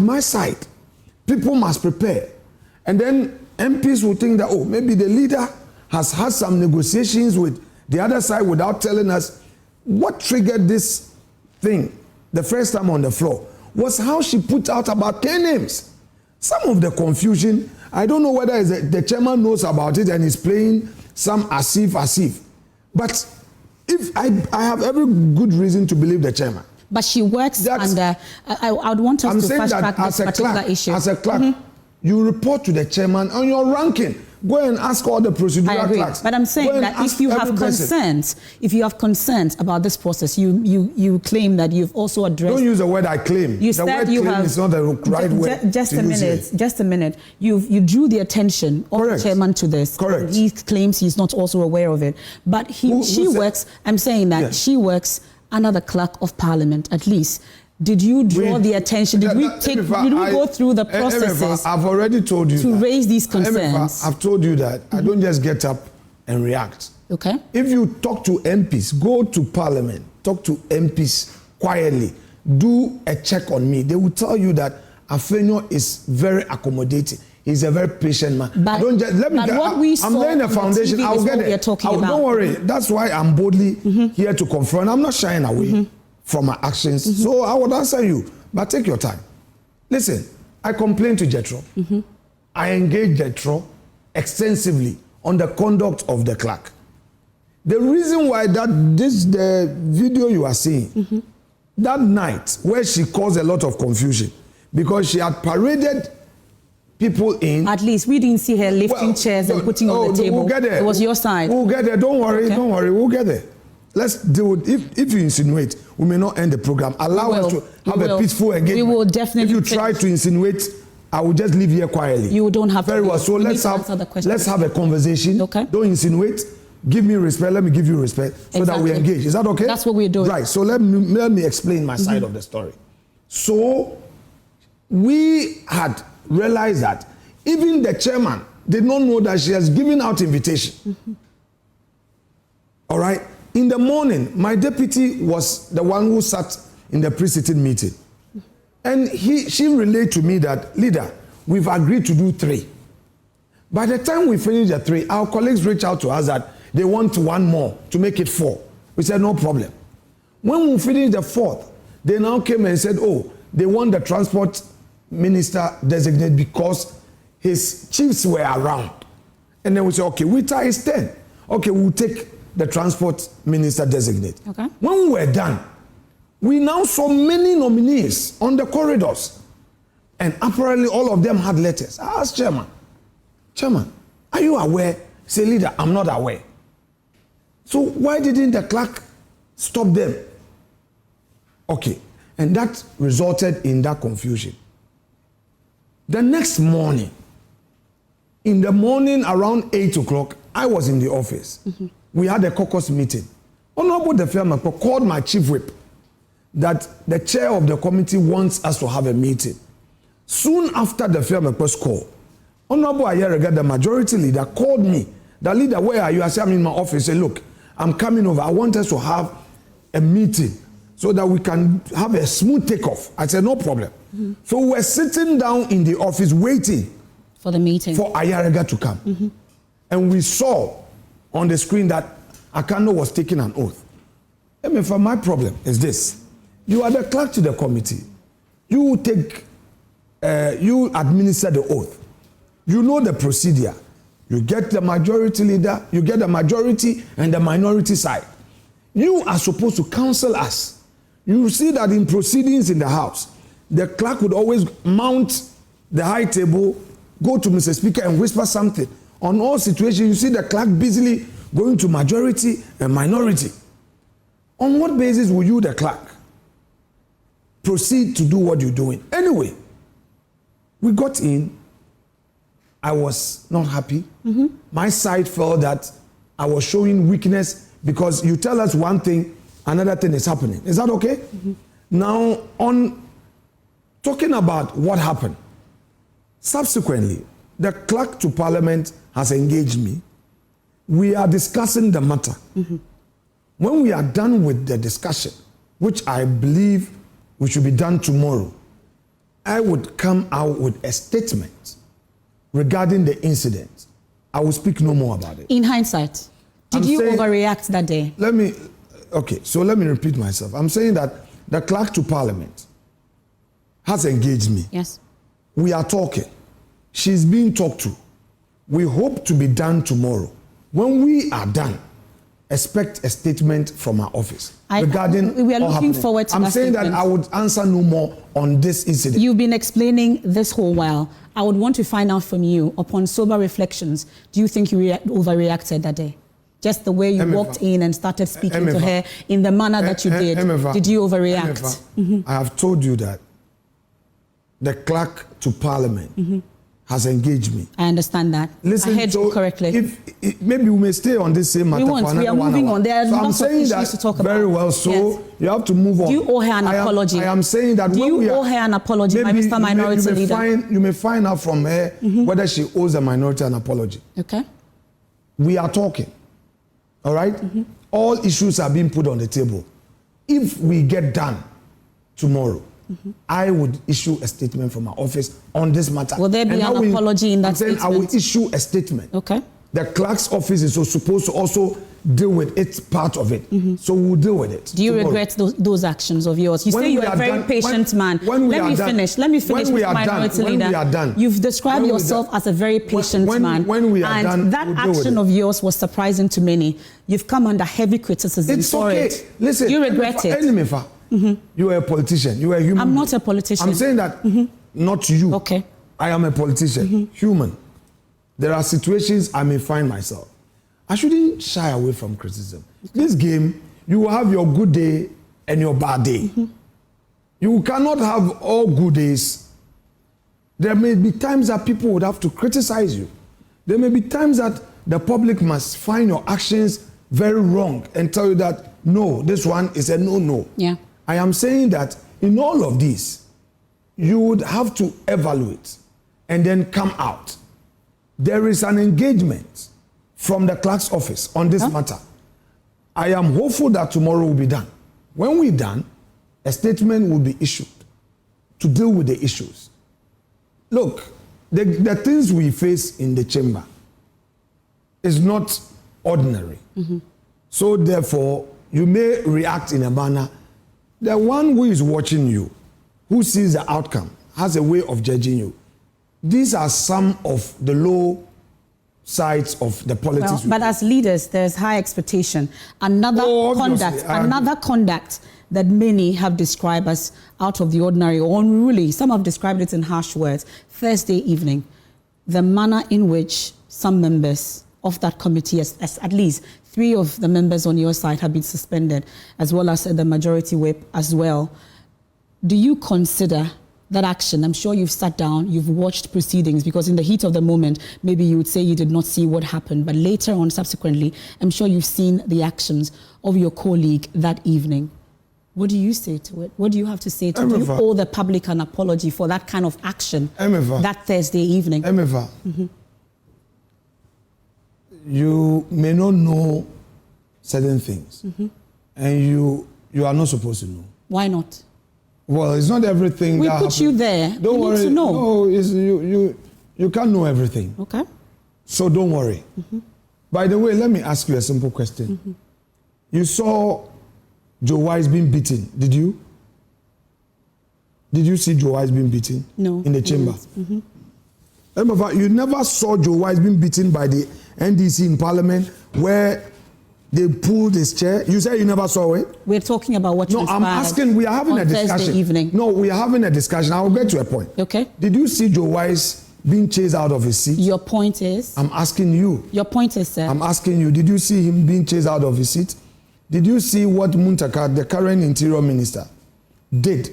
my side. People must prepare. And then MPs will think that, oh, maybe the leader has had some negotiations with the other side without telling us. What triggered this thing the first time on the floor was how she put out about 10 names. Some of the confusion, I don't know whether the chairman knows about it and is playing some as if. But if I have every good reason to believe the chairman. But she works under, I would want us to fast track this particular issue. As a clerk, you report to the chairman on your ranking. Go and ask all the procedural clerks. But I'm saying that if you have concerns about this process, you claim that you've also addressed. Don't use the word I claim. You said you have. Is not the right word. Just a minute. Just a minute. You drew the attention of the chairman to this. Correct. He claims he's not also aware of it. But she works. I'm saying that she works under the clerk of parliament at least. Did you draw the attention? Did we go through the processes? I've already told you to raise these concerns. I've told you that I don't just get up and react. Okay. If you talk to MPs, go to parliament, talk to MPs quietly, do a check on me. They will tell you that Afenyo is very accommodating. He's a very patient man. But, I'm laying a foundation. I'll get it. Don't worry. That's why I'm boldly here to confront. I'm not shying away from my actions. So I would answer you, but take your time. Listen, I complained to Jetro. I engaged Jetro extensively on the conduct of the clerk. The reason why the video you are seeing, that night where she caused a lot of confusion, because she had paraded people in. At least we didn't see her lifting chairs and putting on the table. We'll get there. It was your side. We'll get there. Don't worry. Okay. Don't worry. We'll get there. Let's deal with if you insinuate, we may not end the program. Allow us to have a peaceful engagement. We will definitely. If you try to insinuate, I will just leave here quietly. You don't have very well. So let's have a conversation. Okay. Don't insinuate. Give me respect. Let me give you respect so that we engage. Is that okay? That's what we're doing. Right. So let me explain my side of the story. So we had realized that even the chairman did not know that she has given out invitation. All right. In the morning, my deputy was the one who sat in the pre-sitting meeting. And she relayed to me that, leader, we've agreed to do 3. By the time we finish the 3, our colleagues reached out to us that they want 1 more to make it 4. We said, no problem. When we finished the 4th, they now came and said, oh, they want the transport minister designate because his chiefs were around. And then we said, okay, we tie his 10. Okay, we'll take the transport minister designate. Okay. When we were done, we now saw many nominees on the corridors. And apparently all of them had letters. I asked Chairman, are you aware? Say, leader, I'm not aware. So why didn't the clerk stop them? Okay. And that resulted in that confusion. The next morning, in the morning around 8 o'clock, I was in the office. We had a caucus meeting. Honorable Afenyo called my chief whip that the chair of the committee wants us to have a meeting. Soon after the Afenyo's call, Honorable Ayerega, the majority leader, called me. The leader, where are you? I said, I'm in my office. He said, look, I'm coming over. I want us to have a meeting so that we can have a smooth takeoff. I said, no problem. So we were sitting down in the office waiting for the meeting for Ayerega to come. And we saw on the screen that Akano was taking an oath. I mean, for my problem is this. You are the clerk to the committee. You administer the oath. You know the procedure. You get the majority leader, you get the majority and the minority side. You are supposed to counsel us. You see that in proceedings in the House, the clerk would always mount the high table, go to Mr. Speaker and whisper something. On all situations, you see the clerk busily going to majority and minority. On what basis will you, the clerk, proceed to do what you're doing? Anyway, we got in. I was not happy. My side felt that I was showing weakness because you tell us one thing, another thing is happening. Is that okay? Now, on talking about what happened, subsequently, the clerk to Parliament has engaged me. We are discussing the matter. When we are done with the discussion, which I believe we should be done tomorrow, I would come out with a statement regarding the incident, I will speak no more about it. In hindsight, did you overreact that day? Let me repeat myself. I'm saying that the clerk to Parliament has engaged me. Yes. We are talking. She's being talked to. We hope to be done tomorrow. When we are done, expect a statement from our office regarding we are looking forward to I'm saying statement. that I would answer no more on this incident. You've been explaining this whole while. I would want to find out from you, upon sober reflections, do you think you overreacted that day? Just the way you walked in and started speaking to her in the manner that you did. Did you overreact? I have told you that the clerk to Parliament has engaged me. I understand that. Listen, I heard you correctly. Maybe we may stay on this same matter for another 1 hour. We are moving on. There are lots of issues to talk about. Very well, so you have to move on. Do you owe her an apology? I am saying that Do you owe her an apology, my Mr. Minority Leader? You may find out from her whether she owes a minority an apology. Okay. We are talking. All right? All issues are being put on the table. If we get done tomorrow, I would issue a statement from my office on this matter. Will there be an apology in that statement? I will issue a statement. Okay. The clerk's office is supposed to also deal with its part of it. So we'll deal with it. Do you regret those actions of yours? You say you're a very patient man. Let me finish, Mr. Minority Leader. You've described yourself as a very patient man. When we are done, that action of yours was surprising to many. You've come under heavy criticism for it. Listen, you regret it. You are a politician. You are a human. I'm not a politician. I'm saying that not you. Okay. I am a politician, human. There are situations I may find myself. I shouldn't shy away from criticism. This game, you will have your good day and your bad day. You cannot have all good days. There may be times that people would have to criticize you. There may be times that the public must find your actions very wrong and tell you that, no, this one is a no-no. Yeah. I am saying that in all of these, you would have to evaluate and then come out. There is an engagement from the clerk's office on this matter. I am hopeful that tomorrow will be done. When we're done, a statement will be issued to deal with the issues. Look, the things we face in the chamber is not ordinary. So therefore, you may react in a manner. The one who is watching you, who sees the outcome, has a way of judging you. These are some of the low sides of the politics. Well, but as leaders, there's high expectation. Another conduct that many have described as out of the ordinary or unruly. Some have described it in harsh words. Thursday evening, the manner in which some members of that committee, as at least 3 of the members on your side have been suspended, as well as the majority whip as well. Do you consider that action? I'm sure you've sat down, you've watched proceedings, because in the heat of the moment, maybe you would say you did not see what happened, but later on, subsequently, I'm sure you've seen the actions of your colleague that evening. What do you say to it? What do you have to say to it? Do you owe the public an apology for that kind of action that Thursday evening? You may not know certain things, and you are not supposed to know. Why not? Well, it's not everything. We put you there. Don't worry. Need to know. No, you can't know everything. Okay. So don't worry. By the way, let me ask you a simple question. You saw Joe Wise being beaten, did you? Did you see Joe Wise being beaten? No. In the chamber? You never saw Joe Wise being beaten by the NDC in Parliament where they pulled his chair. You said you never saw it? We're talking about what transpired. No, I'm asking, we are having a discussion. Thursday evening. No, we are having a discussion. I will get to a point. Okay. Did you see Joe Wise being chased out of his seat? Your point is? I'm asking you. Your point is, sir? I'm asking you, did you see him being chased out of his seat? Did you see what Muntaka, the current interior minister, did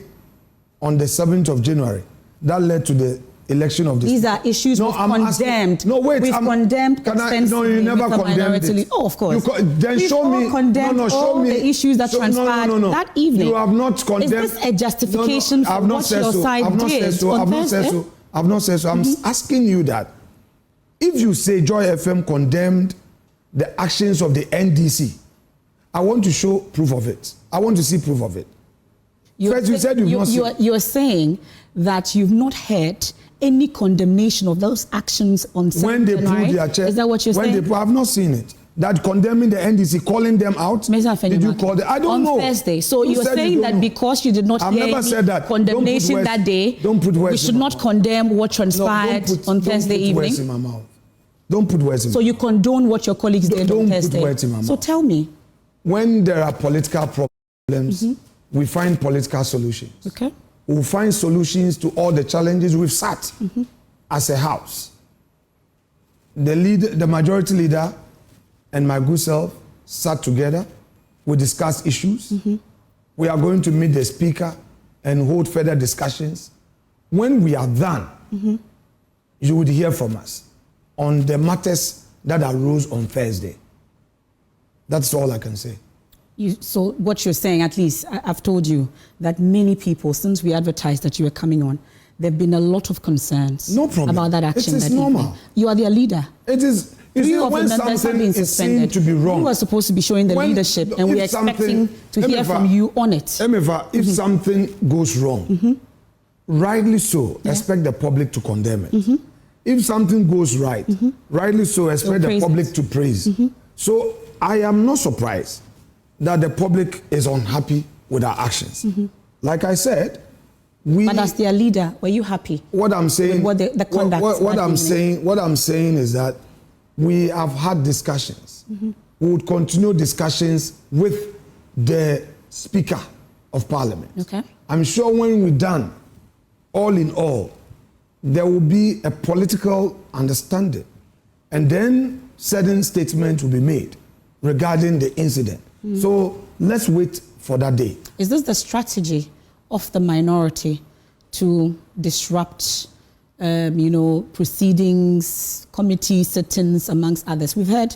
on the 7th of January? That led to the election of this. These are issues we've condemned. No, wait. We've condemned extensively. No, you never condemned it. Oh, of course. Then we've show me. Condemned all the issues that transpired that evening. You have not condemned. Is this a justification for what your side did on Thursday? I've not said so. I'm asking you that. If you say Joy FM condemned the actions of the NDC, I want to show proof of it. I want to see proof of it. First, you said you've not seen. You're saying that you've not heard any condemnation of those actions on when they January. prove their check. Is that what you're saying? I have not seen it. That condemning the NDC, calling them out. Mr. Afenyo, did you call them? I don't know. On Thursday. So you're saying that because you did not hear any condemnation that day, we should not condemn what transpired on Thursday evening? Don't put words in my mouth. Don't put words in my mouth. So you condone what your colleagues did on Thursday? Don't put words in my mouth. So tell me. When there are political problems, we find political solutions. Okay. We'll find solutions to all the challenges. We've sat as a house. The majority leader and my good self sat together. We discussed issues. We are going to meet the speaker and hold further discussions. When we are done, you would hear from us on the matters that arose on Thursday. That's all I can say. So what you're saying, at least, I've told you that many people, since we advertised that you were coming on, there have been a lot of concerns about that action. It is normal. You are their leader. It is. Three of the members have been suspended. To be wrong. You are supposed to be showing the leadership, and we're expecting to hear from you on it. Emifa, if something goes wrong, rightly so, expect the public to condemn it. If something goes right, rightly so, expect the public to praise. So I am not surprised that the public is unhappy with our actions. Like I said, but as their leader, were you happy? What I'm saying, with the conduct. What I'm saying is that we have had discussions. We would continue discussions with the Speaker of Parliament. Okay. I'm sure when we're done, all in all, there will be a political understanding, and then certain statements will be made regarding the incident. So let's wait for that day. Is this the strategy of the minority to disrupt, proceedings, committee sittings, amongst others? We've heard